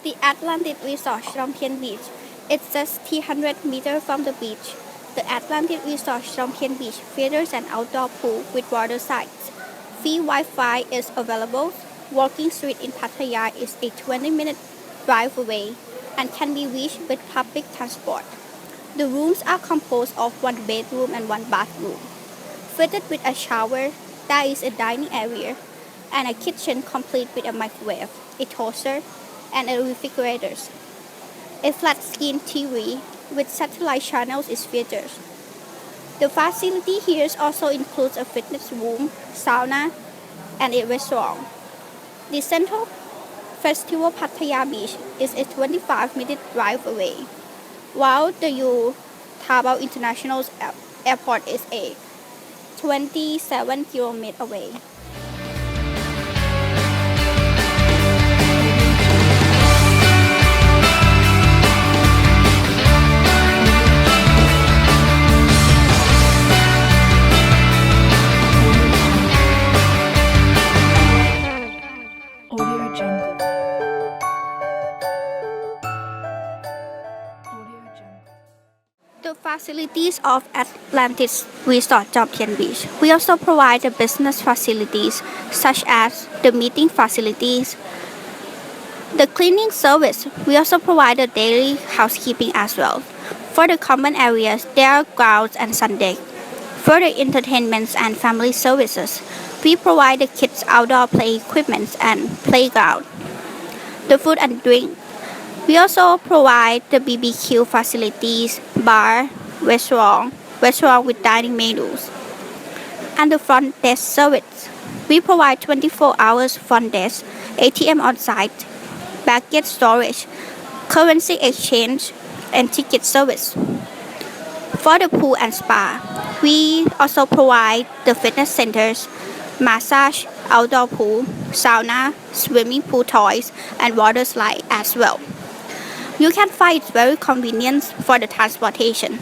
The Atlantic Resort Jomtien Beach is just 300 meters from the beach. The Atlantic Resort Jomtien Beach features an outdoor pool with water sides. Free Wi-Fi is available. Walking street in Pattaya is a 20-minute drive away and can be reached with public transport. The rooms are composed of one bedroom and one bathroom. Fitted with a shower, there is a dining area and a kitchen complete with a microwave, a toaster, and a refrigerator. A flat-screen TV with satellite channels is featured. The facility here also includes a fitness room, sauna, and a restaurant. The Central Festival Pattaya Beach is a 25-minute drive away, while the U Thabao International Airport is a 27 km away. Audio Jungle. The facilities of Atlantis Resort Jomtien Beach. We also provide the business facilities such as the meeting facilities, the cleaning service. We also provide the daily housekeeping as well. For the common areas, there are grounds and sun deck. For the entertainments and family services, we provide the kids outdoor play equipment and playground. The food and drink. We also provide the BBQ facilities, bar, restaurant with dining menus, and the front desk service. We provide 24 hours front desk, ATM on site, baggage storage, currency exchange, and ticket service. For the pool and spa, we also provide the fitness centers, massage, outdoor pool, sauna, swimming pool toys, and water slide as well. You can find it very convenient for the transportation,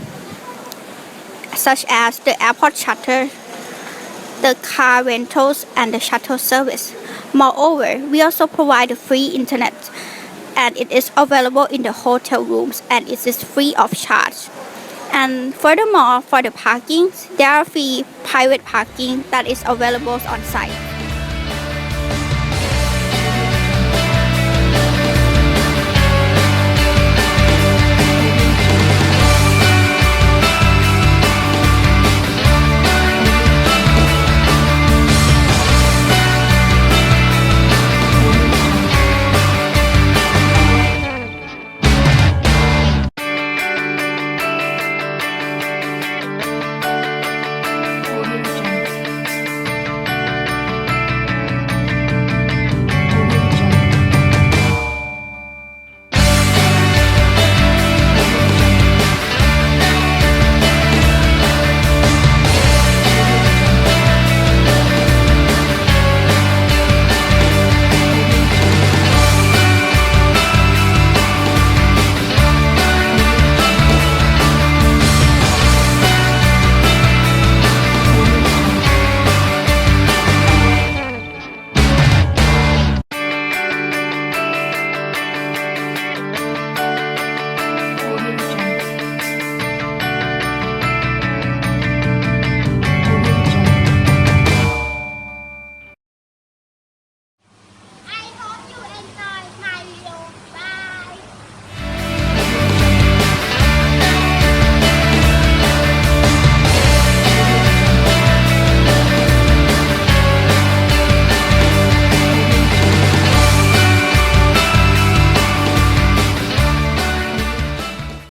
such as the airport shuttle, the car rentals, and the shuttle service. Moreover, we also provide a free internet, and it is available in the hotel rooms, and it is free of charge. And furthermore, for the parking, there are free private parking that is available on site.